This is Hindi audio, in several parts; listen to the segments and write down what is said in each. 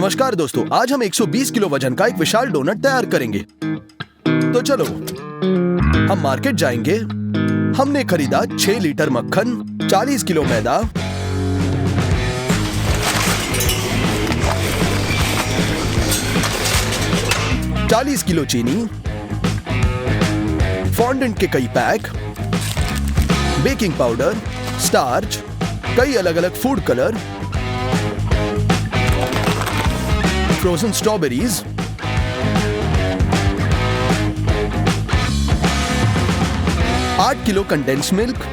नमस्कार दोस्तों, आज हम 120 किलो वजन का एक विशाल डोनट तैयार करेंगे। तो चलो हम मार्केट जाएंगे। हमने खरीदा 6 लीटर मक्खन, 40 किलो मैदा, 40 किलो चीनी, फॉन्डेंट के कई पैक, बेकिंग पाउडर, स्टार्च, कई अलग अलग फूड कलर, फ्रोजन स्ट्रॉबेरीज, आठ किलो कंडेंस मिल्क,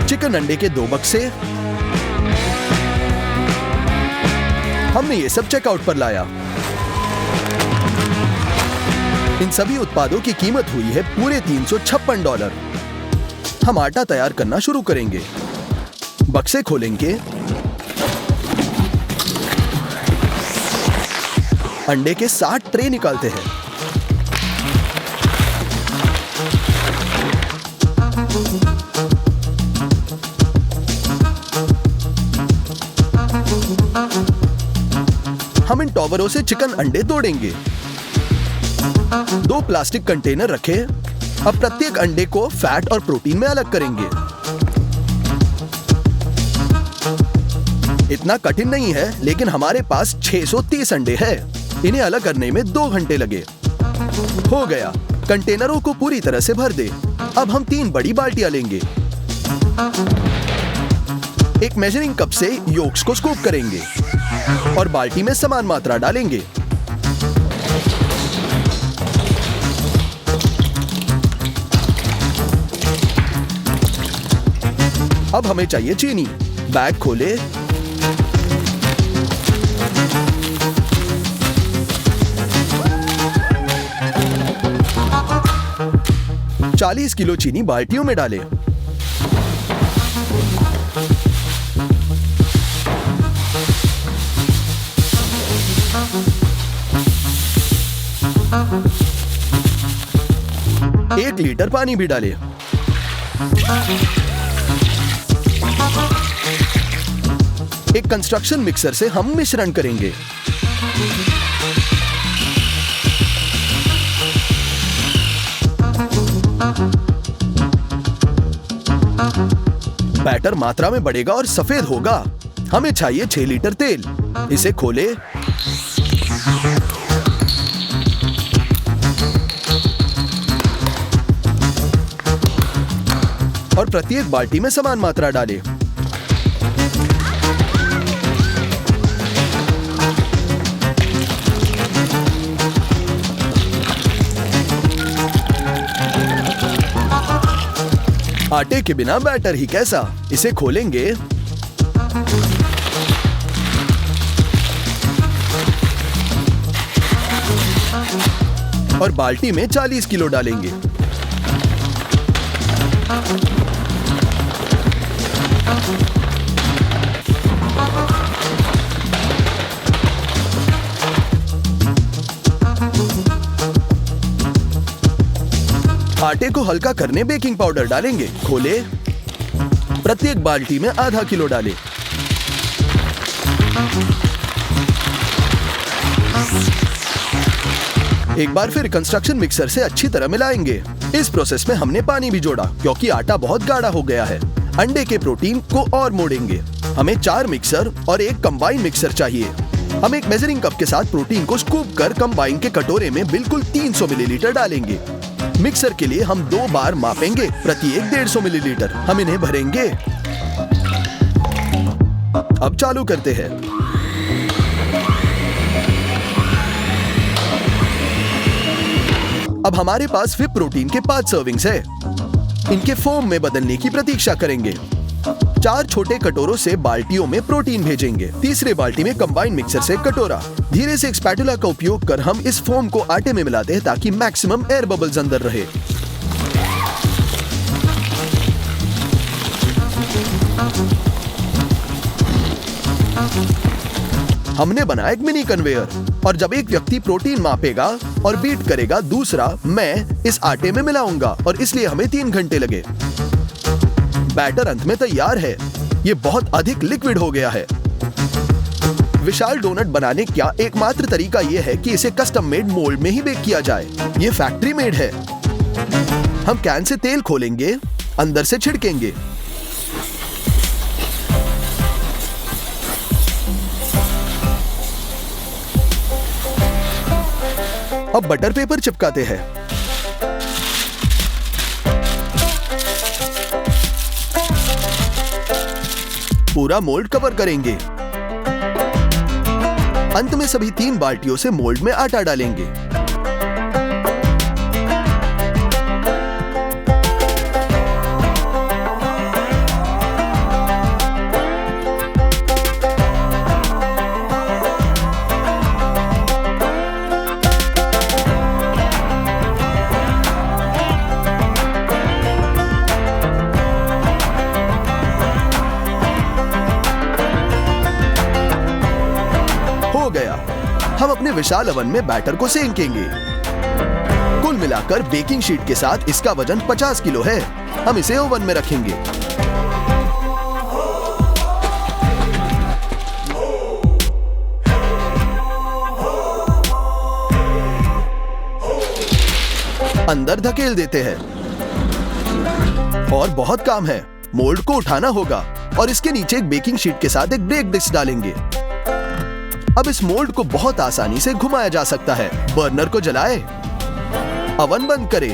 चिकन अंडे के 2 बक्से। हमने ये सब चेकआउट पर लाया। इन सभी उत्पादों की कीमत हुई है पूरे $356। हम आटा तैयार करना शुरू करेंगे। बक्से खोलेंगे, अंडे के 60 ट्रे निकालते हैं। हम इन टॉवरों से चिकन अंडे तोड़ेंगे। 2 प्लास्टिक कंटेनर रखें। अब प्रत्येक अंडे को फैट और प्रोटीन में अलग करेंगे। इतना कठिन नहीं है, लेकिन हमारे पास 630 अंडे हैं। इन्हें अलग करने में 2 घंटे लगे। हो गया। कंटेनरों को पूरी तरह से भर दे। अब हम 3 बड़ी बाल्टियां लेंगे। एक मेजरिंग कप से योक्स को स्कूप करेंगे और बाल्टी में समान मात्रा डालेंगे। अब हमें चाहिए चीनी। बैग खोले, $40 किलो चीनी बाल्टियों में डालें। एक लीटर पानी भी डालें। एक कंस्ट्रक्शन मिक्सर से हम मिश्रण करेंगे। बैटर मात्रा में बढ़ेगा और सफेद होगा। हमें चाहिए 6 लीटर तेल। इसे खोले, और प्रत्येक बाल्टी में समान मात्रा डालें। आटे के बिना बैटर ही कैसा। इसे खोलेंगे, और बाल्टी में 40 किलो डालेंगे। आटे को हल्का करने बेकिंग पाउडर डालेंगे। खोले, प्रत्येक बाल्टी में आधा किलो डालें। एक बार फिर कंस्ट्रक्शन मिक्सर से अच्छी तरह मिलाएंगे। इस प्रोसेस में हमने पानी भी जोड़ा क्योंकि आटा बहुत गाढ़ा हो गया है। अंडे के प्रोटीन को और मोड़ेंगे। हमें 4 मिक्सर और एक कंबाइन मिक्सर चाहिए। हम एक मेजरिंग कप के साथ प्रोटीन को स्कूप कर कंबाइन के कटोरे में बिल्कुल 300 मिलीलीटर डालेंगे। मिक्सर के लिए हम 2 बार मापेंगे, प्रत्येक 150 मिलीलीटर। हम इन्हें भरेंगे। अब चालू करते हैं। अब हमारे पास व्हिप प्रोटीन के 5 सर्विंग्स है। इनके फोम में बदलने की प्रतीक्षा करेंगे। 4 छोटे कटोरों से बाल्टियों में प्रोटीन भेजेंगे। तीसरे बाल्टी में कंबाइन मिक्सर से कटोरा। धीरे से एक स्पैटुला का उपयोग कर हम इस फोम को आटे में मिलाते हैं ताकि मैक्सिमम एयर बबल्स अंदर रहे। हमने बनाया एक मिनी कन्वेयर, और जब एक व्यक्ति प्रोटीन मापेगा और बीट करेगा, दूसरा मैं इस आटे में मिलाऊंगा, और इसलिए हमें 3 घंटे लगे। बैटर अंत में तैयार है। ये बहुत अधिक लिक्विड हो गया है। विशाल डोनट बनाने का एकमात्र तरीका यह है कि इसे कस्टम मेड मोल्ड में ही बेक किया जाए। ये फैक्ट्री मेड है। हम कैन से तेल खोलेंगे, अंदर से छिड़केंगे। अब बटर पेपर चिपकाते हैं। पूरा मोल्ड कवर करेंगे। अंत में सभी 3 बाल्टियों से मोल्ड में आटा डालेंगे। हो गया। हम अपने विशाल ओवन में बैटर को सेंकेंगे। कुल मिलाकर बेकिंग शीट के साथ इसका वजन 50 किलो है। हम इसे ओवन में रखेंगे। अंदर धकेल देते हैं। और बहुत काम है। मोल्ड को उठाना होगा और इसके नीचे एक बेकिंग शीट के साथ एक ब्रेक डिस्क डालेंगे। अब इस मोल्ड को बहुत आसानी से घुमाया जा सकता है। बर्नर को जलाएं, ओवन बंद करें।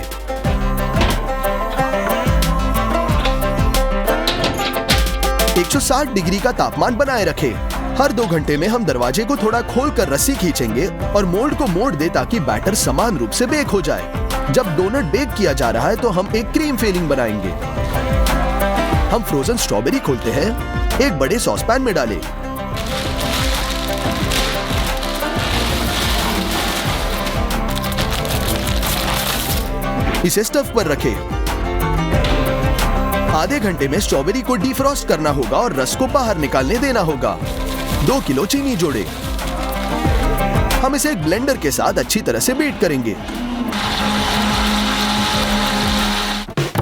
एक 160 डिग्री का तापमान बनाए रखें। हर 2 घंटे में हम दरवाजे को थोड़ा खोलकर रस्सी खींचेंगे और मोल्ड को मोड़ दे ताकि बैटर समान रूप से बेक हो जाए। जब डोनट बेक किया जा रहा है तो हम एक क्रीम फिलिंग बनाएंगे। हम फ्रोजन स्ट्रॉबेरी खोलते हैं, एक बड़े सॉसपैन में डालें। इसे स्टफ पर रखें। आधे घंटे में स्ट्रॉबेरी को डीफ्रॉस्ट करना होगा और रस को बाहर निकालने देना होगा। 2 किलो चीनी जोड़ें। हम इसे एक ब्लेंडर के साथ अच्छी तरह से बीट करेंगे।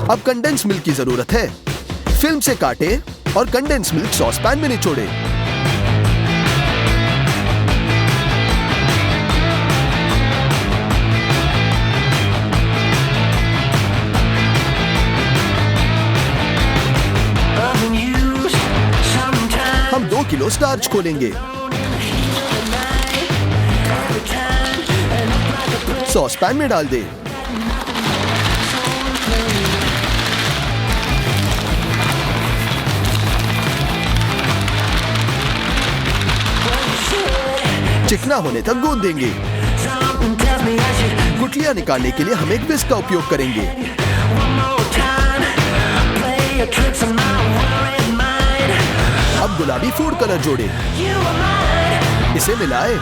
अब कंडेंस मिल्क की जरूरत है। फिल्म से काटें और कंडेंस मिल्क सॉस पैन में निचोड़ें। हम 2 किलो स्टार्च खोलेंगे। सॉस पैन में डाल दें। चिकना होने तक गूंद देंगे। गुठलियां निकालने के लिए हम एक विस्क का उपयोग करेंगे। अब गुलाबी फूड कलर जोड़ें। इसे मिलाएं।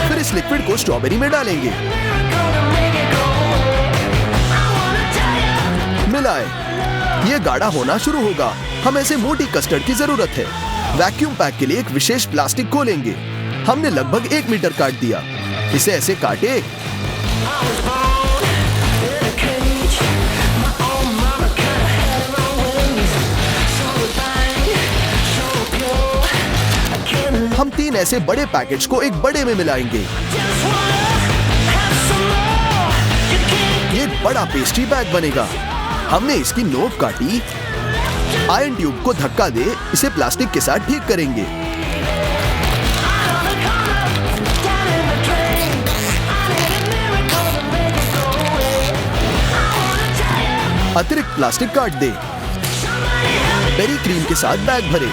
फिर इस लिक्विड को स्ट्रॉबेरी में डालेंगे। मिलाएं। ये गाढ़ा होना शुरू होगा। हमें ऐसे मोटी कस्टर्ड की जरूरत है। वैक्यूम पैक के लिए एक विशेष प्लास्टिक खोलेंगे। हमने लगभग 1 मीटर काट दिया। इसे ऐसे काटे। हम 3 ऐसे बड़े पैकेज को एक बड़े में मिलाएंगे। ये बड़ा पेस्ट्री बैग बनेगा। हमने इसकी नोक काटी। आयरन ट्यूब को धक्का दे, इसे प्लास्टिक के साथ ठीक करेंगे। अतिरिक्त प्लास्टिक काट दे। बेरी क्रीम के साथ बैग भरे।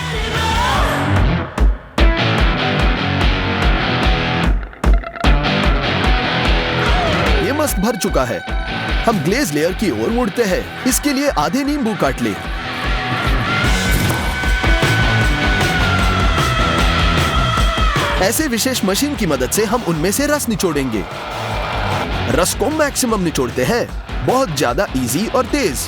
ये मस्त भर चुका है। हम ग्लेज लेयर की ओर मुड़ते हैं। इसके लिए आधे नींबू काट ले। ऐसे विशेष मशीन की मदद से हम उनमें से रस निचोड़ेंगे। रस को मैक्सिमम निचोड़ते हैं, बहुत ज्यादा इजी और तेज।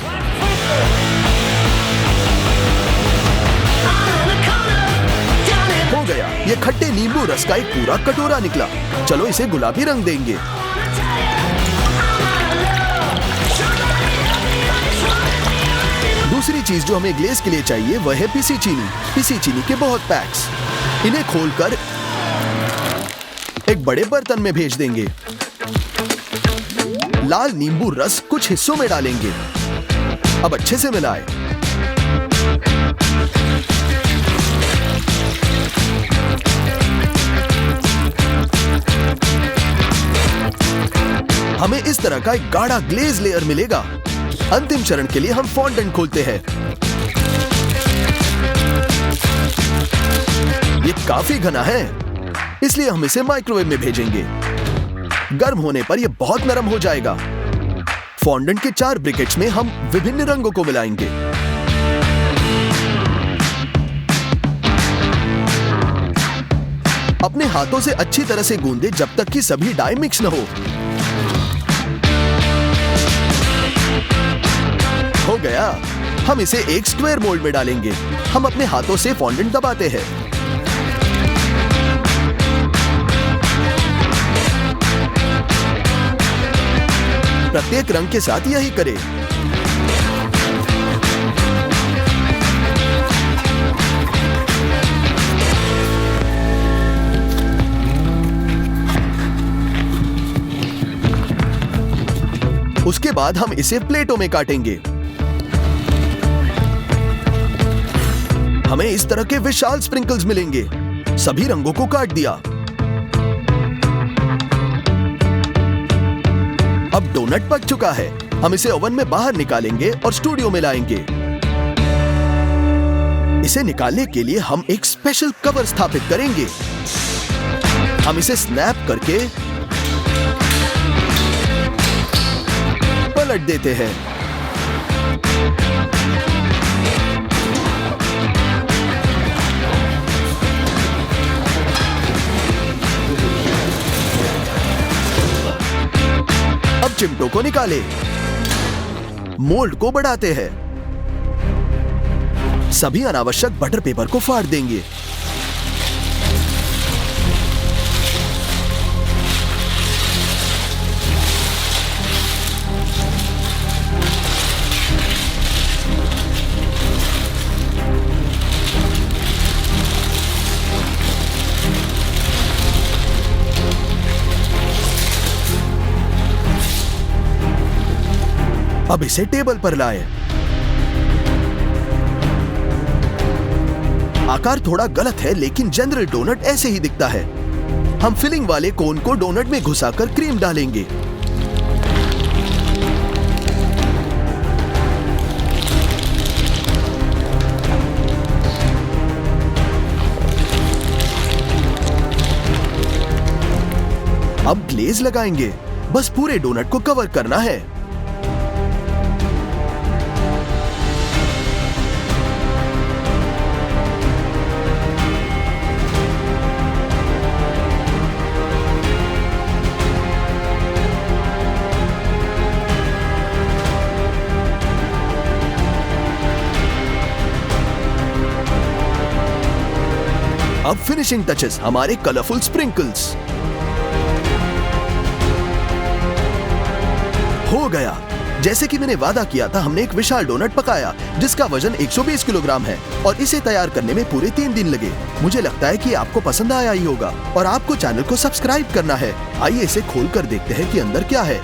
हो गया, ये खट्टे नींबू रस का एक पूरा कटोरा निकला। चलो इसे गुलाबी रंग देंगे। दूसरी चीज जो हमें ग्लेज के लिए चाहिए वह है पीसी चीनी। पीसी चीनी के बहुत पैक्स। इन्हें खोलकर एक बड़े बर्तन में भेज देंगे। लाल नींबू रस कुछ हिस्सों में डालेंगे। अब अच्छे से मिलाएं। हमें इस तरह का एक गाढ़ा ग्लेज लेयर मिलेगा। अंतिम चरण के लिए हम फॉन्डेंट खोलते हैं। ये काफी घना है, इसलिए हम इसे माइक्रोवेव में भेजेंगे। गर्म होने पर यह बहुत नरम हो जाएगा। फॉन्डेंट के 4 ब्रिकेट्स में हम विभिन्न रंगों को मिलाएंगे। अपने हाथों से अच्छी तरह से गूंदें जब तक कि सभी डाई मिक्स न हो गया। हम इसे एक स्क्वायर मोल्ड में डालेंगे। हम अपने हाथों से फॉन्डेंट दबाते हैं। प्रत्येक रंग के साथ यही करें। उसके बाद हम इसे प्लेटों में काटेंगे। हमें इस तरह के विशाल स्प्रिंकल्स मिलेंगे। सभी रंगों को काट दिया। अब डोनट पक चुका है। हम इसे ओवन में बाहर निकालेंगे और स्टूडियो में लाएंगे। इसे निकालने के लिए हम एक स्पेशल कवर स्थापित करेंगे। हम इसे स्नैप करके पलट देते हैं। अब चिमटों को निकालें। मोल्ड को बढ़ाते हैं। सभी अनावश्यक बटर पेपर को फाड़ देंगे। अब इसे टेबल पर लाएं। आकार थोड़ा गलत है, लेकिन जनरल डोनट ऐसे ही दिखता है। हम फिलिंग वाले कोन को डोनट में घुसाकर क्रीम डालेंगे। अब ग्लेज लगाएंगे। बस पूरे डोनट को कवर करना है। अब फिनिशिंग टचेस, हमारे कलरफुल स्प्रिंकल्स। हो गया। जैसे कि मैंने वादा किया था, हमने एक विशाल डोनट पकाया जिसका वजन 120 किलोग्राम है और इसे तैयार करने में पूरे 3 दिन लगे। मुझे लगता है कि आपको पसंद आया ही होगा और आपको चैनल को सब्सक्राइब करना है। आइए इसे खोलकर देखते हैं कि अंदर क्या है।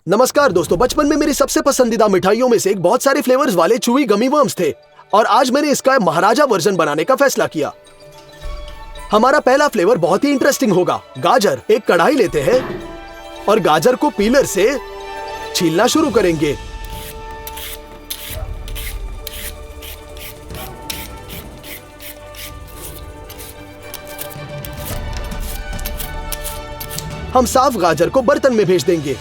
नमस्कार दोस्तों, बचपन में मेरी सबसे पसंदीदा मिठाइयों में से एक बहुत सारे फ्लेवर्स वाले चूवी गमी वर्म्स थे और आज मैंने इसका महाराजा वर्जन बनाने का फैसला किया। हमारा पहला फ्लेवर बहुत ही इंटरेस्टिंग होगा। गाजर। एक कढ़ाई लेते हैं और गाजर को पीलर से छीलना शुरू करेंगे। हम साफ गाजर को बर्तन में भेज देंगे।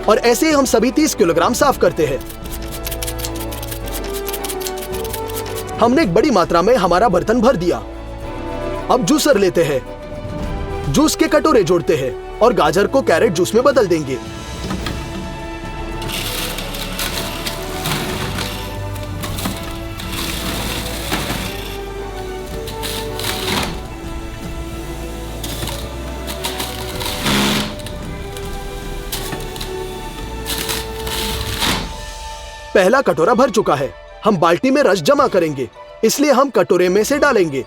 और ऐसे ही हम सभी 30 किलोग्राम साफ करते हैं। हमने एक बड़ी मात्रा में हमारा बर्तन भर दिया। अब जूसर लेते हैं। जूस के कटोरे जोड़ते हैं और गाजर को कैरेट जूस में बदल देंगे। पहला कटोरा भर चुका है। हम बाल्टी में रस जमा करेंगे, इसलिए हम कटोरे में से डालेंगे।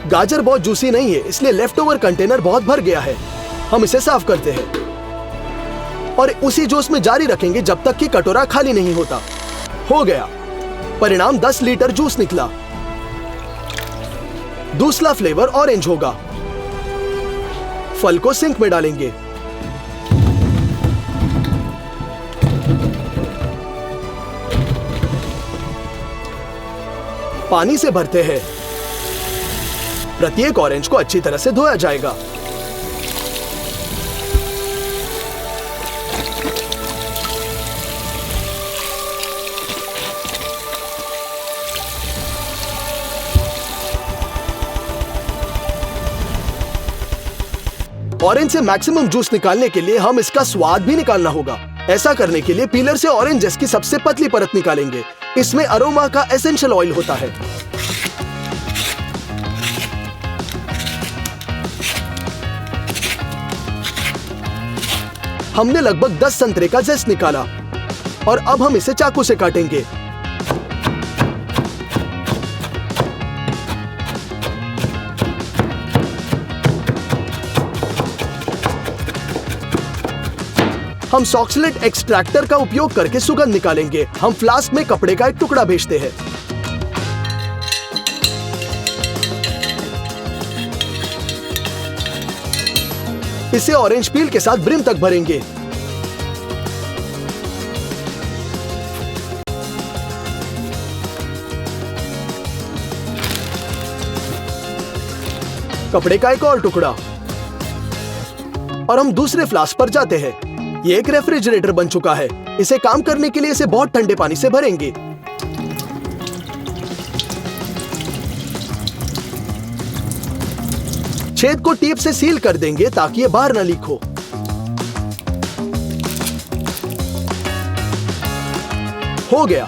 गाजर बहुत जूसी नहीं है, इसलिए लेफ्ट ओवर कंटेनर बहुत भर गया है। हम इसे साफ करते हैं और उसी जोश में जारी रखेंगे जब तक कि कटोरा खाली नहीं होता। हो गया। परिणाम 10 लीटर जूस निकला। दूसरा फ्लेवर ऑरेंज होगा। फल को सिंक में डालेंगे। पानी से भरते हैं। प्रत्येक ऑरेंज को अच्छी तरह से धोया जाएगा। ऑरेंज से मैक्सिमम जूस निकालने के लिए हम इसका स्वाद भी निकालना होगा। ऐसा करने के लिए पीलर से ऑरेंज जूस की सबसे पतली परत निकालेंगे। इसमें अरोमा का एसेंशियल ऑयल होता है। हमने लगभग 10 संतरे का जस्ट निकाला और अब हम इसे चाकू से काटेंगे। हम सॉक्सलेट एक्सट्रैक्टर का उपयोग करके सुगंध निकालेंगे। हम फ्लास्क में कपड़े का एक टुकड़ा भेजते हैं। इसे ऑरेंज पील के साथ ब्रिम तक भरेंगे। कपड़े का एक और टुकड़ा और हम दूसरे फ्लास्क पर जाते हैं। ये एक रेफ्रिजरेटर बन चुका है। इसे काम करने के लिए इसे बहुत ठंडे पानी से भरेंगे। छेद को टेप से सील कर देंगे ताकि ये बाहर न लीक हो। हो गया।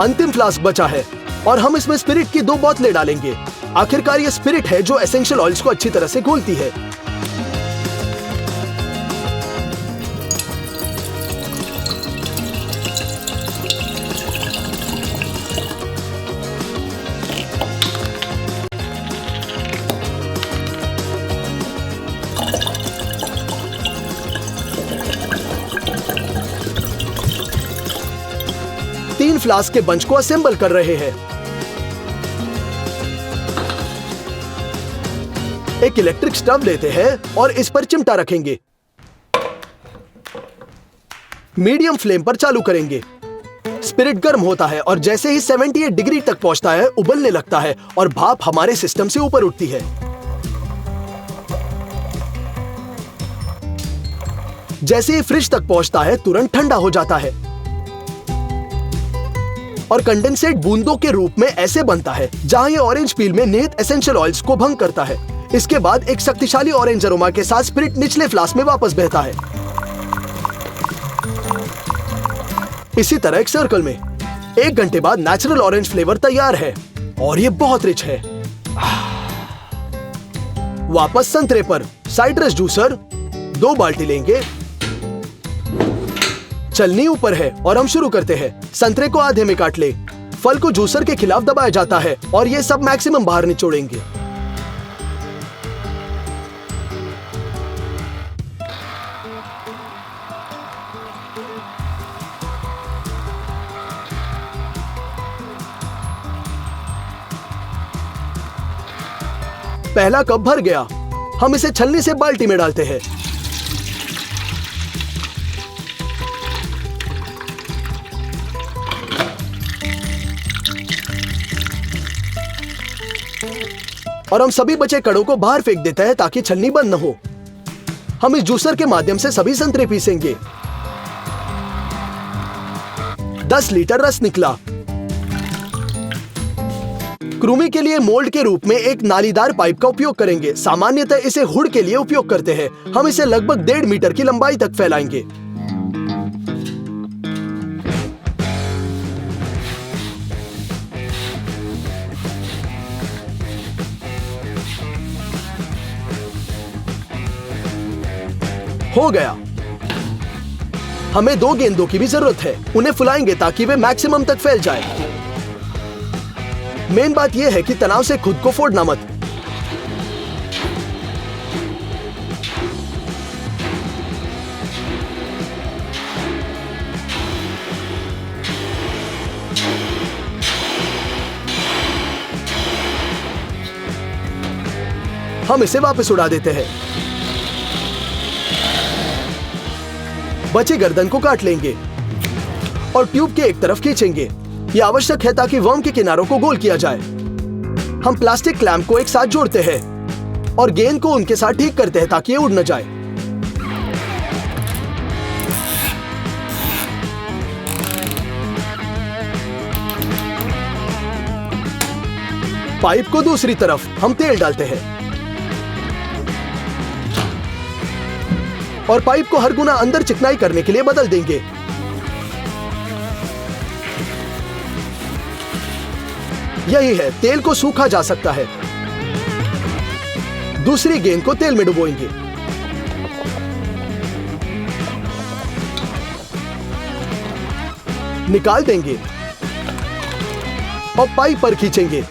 अंतिम फ्लास्क बचा है और हम इसमें स्पिरिट की 2 बोतलें डालेंगे। आखिरकार ये स्पिरिट है जो एसेंशियल ऑयल्स को अच्छी तरह से घोलती है। तीन फ्लास्क के बंच को असेंबल कर रहे हैं। एक इलेक्ट्रिक स्टव लेते हैं और इस पर चिमटा रखेंगे। मीडियम फ्लेम पर चालू करेंगे। स्पिरिट गर्म होता है और जैसे ही 78 डिग्री तक पहुंचता है उबलने लगता है और भाप हमारे सिस्टम से ऊपर उठती है। जैसे ही फ्रिज तक पहुंचता है तुरंत ठंडा हो जाता है और कंडेंसेट बूंदों के रूप में ऐसे बनता है जहां ये ऑरेंज पील में निहित एसेंशियल ऑयल्स को भंग करता है। इसके बाद एक शक्तिशाली ऑरेंज अरोमा के साथ स्पिरिट निचले फ्लास्क में वापस बहता है। इसी तरह एक सर्कल में 1 घंटे बाद नेचुरल ऑरेंज फ्लेवर तैयार है और ये बहुत रिच है। वापस संतरे पर साइट्रस जूसर 2 बाल्टी लेंगे। चलनी ऊपर है और हम शुरू करते हैं। संतरे को आधे में काट ले। फल को जूसर के खिलाफ दबाया जाता है और ये सब मैक्सिमम बाहर निचोड़ेंगे। पहला कप भर गया। हम इसे छलनी से बाल्टी में डालते हैं। और हम सभी बचे कड़ों को बाहर फेंक देते हैं ताकि छलनी बंद न हो। हम इस जूसर के माध्यम से सभी संतरे पीसेंगे। 10 लीटर रस निकला। क्रूमी के लिए मोल्ड के रूप में एक नालीदार पाइप का उपयोग करेंगे। सामान्यतः इसे हुड के लिए उपयोग करते हैं। हम इसे लगभग 1.5 मीटर की लंबाई तक फैलाएंगे। हो गया। हमें 2 गेंदों की भी जरूरत है। उन्हें फुलाएंगे ताकि वे मैक्सिमम तक फैल जाए। मेन बात यह है कि तनाव से खुद को फोड़ना मत। हम इसे वापस उड़ा देते हैं। बची गर्दन को काट लेंगे और ट्यूब के एक तरफ खींचेंगे। यह आवश्यक है ताकि वर्म के किनारों को गोल किया जाए। हम प्लास्टिक क्लैंप को एक साथ जोड़ते हैं और गेंद को उनके साथ ठीक करते हैं ताकि ये उड़ न जाए। पाइप को दूसरी तरफ हम तेल डालते हैं और पाइप को हर गुना अंदर चिकनाई करने के लिए बदल देंगे। यही है, तेल को सूखा जा सकता है। दूसरी गेंद को तेल में डुबोएंगे। निकाल देंगे और पाइप पर खींचेंगे।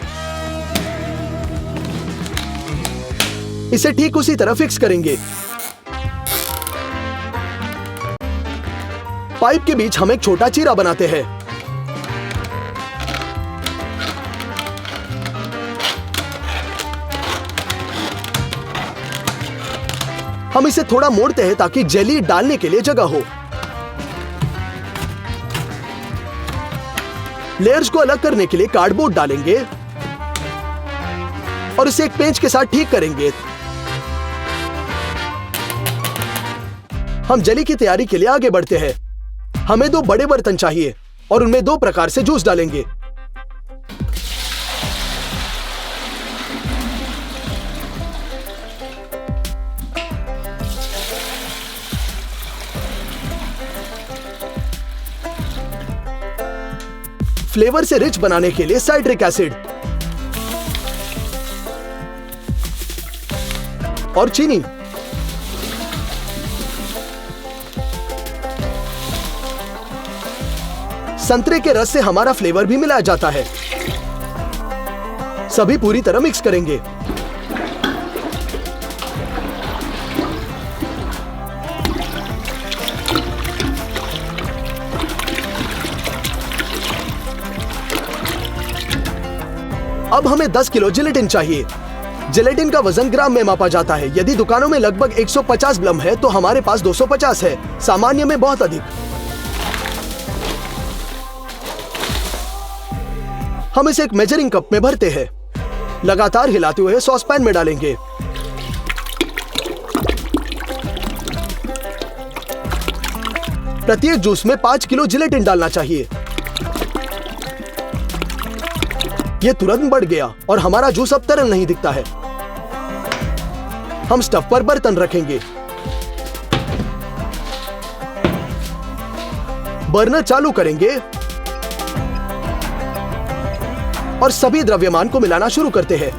इसे ठीक उसी तरह फिक्स करेंगे। पाइप के बीच हम एक छोटा चीरा बनाते हैं। हम इसे थोड़ा मोड़ते हैं ताकि जेली डालने के लिए जगह हो। लेयर्स को अलग करने के लिए कार्डबोर्ड डालेंगे और इसे एक पेंच के साथ ठीक करेंगे। हम जेली की तैयारी के लिए आगे बढ़ते हैं। हमें 2 बड़े बर्तन चाहिए और उनमें 2 प्रकार से जूस डालेंगे। फ्लेवर से रिच बनाने के लिए साइट्रिक एसिड और चीनी। संतरे के रस से हमारा फ्लेवर भी मिलाया जाता है। सभी पूरी तरह मिक्स करेंगे। अब हमें 10 किलो जिलेटिन चाहिए। जिलेटिन का वजन ग्राम में मापा जाता है। यदि दुकानों में लगभग 150 ग्राम है तो हमारे पास 250 है। सामान्य में बहुत अधिक। हम इसे एक मेजरिंग कप में भरते हैं। लगातार हिलाते हुए सॉस पैन में डालेंगे। प्रत्येक जूस में 5 किलो जिलेटिन डालना चाहिए। यह तुरंत बढ़ गया और हमारा जूस अब तरल नहीं दिखता है। हम स्टव पर बर्तन रखेंगे। बर्नर चालू करेंगे और सभी द्रव्यमान को मिलाना शुरू करते हैं।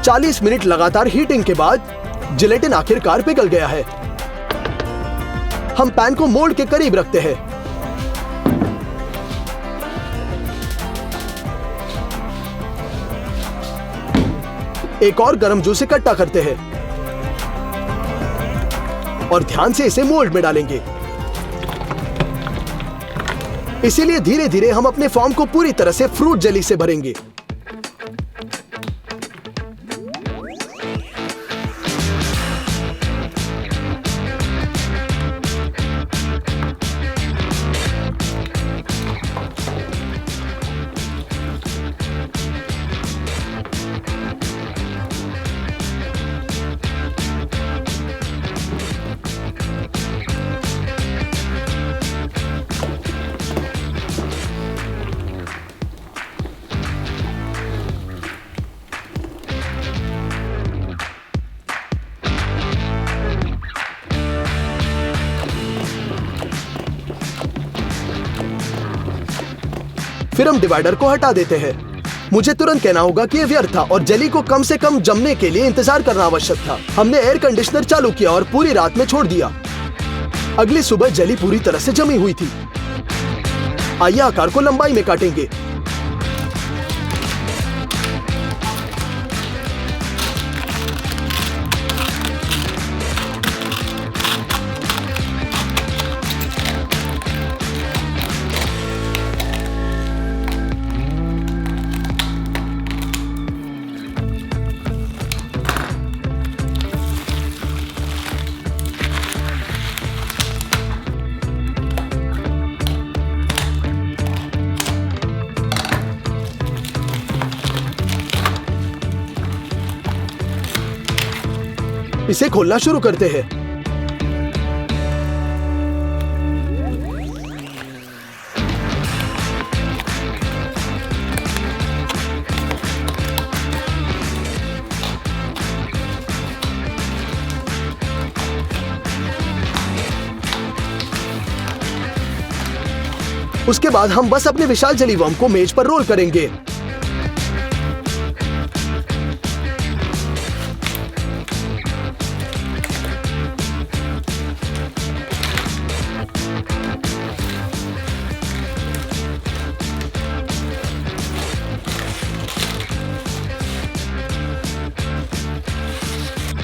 चालीस मिनट लगातार हीटिंग के बाद जिलेटिन आखिरकार पिघल गया है। हम पैन को मोल्ड के करीब रखते हैं। एक और गर्म जूस इकट्ठा करते हैं और ध्यान से इसे मोल्ड में डालेंगे। इसीलिए धीरे धीरे हम अपने फॉर्म को पूरी तरह से फ्रूट जेली से भरेंगे। फिर हम डिवाइडर को हटा देते हैं मुझे तुरंत कहना होगा कि ये व्यर्थ था और जेली को कम से कम जमने के लिए इंतजार करना आवश्यक था। हमने एयर कंडीशनर चालू किया और पूरी रात में छोड़ दिया। अगली सुबह जेली पूरी तरह से जमी हुई थी। आइए आकार को लंबाई में काटेंगे। इसे खोलना शुरू करते हैं। उसके बाद हम बस अपने विशाल जेली वर्म को मेज पर रोल करेंगे।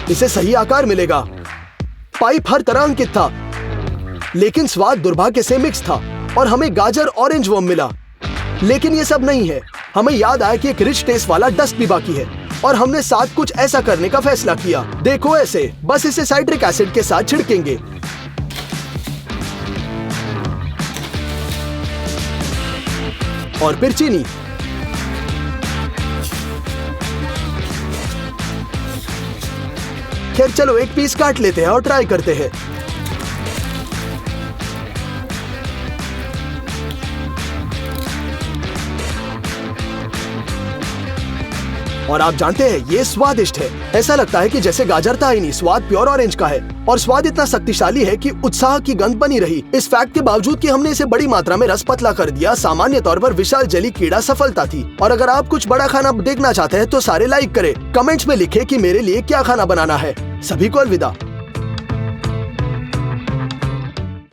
इसे सही आकार मिलेगा। पाइप हर तरह अंकित था, लेकिन स्वाद दुर्भाग्य से मिक्स था और हमें गाजर ऑरेंज वर्म मिला। लेकिन ये सब नहीं है। हमें याद आया कि एक रिच टेस्ट वाला डस्ट भी बाकी है और हमने साथ कुछ ऐसा करने का फैसला किया। देखो ऐसे, बस इसे साइट्रिक एसिड के साथ छिड़केंगे और फिर चीनी। खैर चलो एक पीस काट लेते हैं और ट्राई करते हैं। और आप जानते हैं ये स्वादिष्ट है। ऐसा लगता है कि जैसे गाजर था ही नहीं, स्वाद प्योर ऑरेंज का है और स्वाद इतना शक्तिशाली है कि उत्साह की गंध बनी रही। इस फैक्ट के बावजूद कि हमने इसे बड़ी मात्रा में रस पतला कर दिया, सामान्य तौर पर विशाल जेली कीड़ा सफलता थी। और अगर आप कुछ बड़ा खाना देखना चाहते हैं तो सारे लाइक करें, कमेंट्स में लिखें कि मेरे लिए क्या खाना बनाना है। सभी को अलविदा।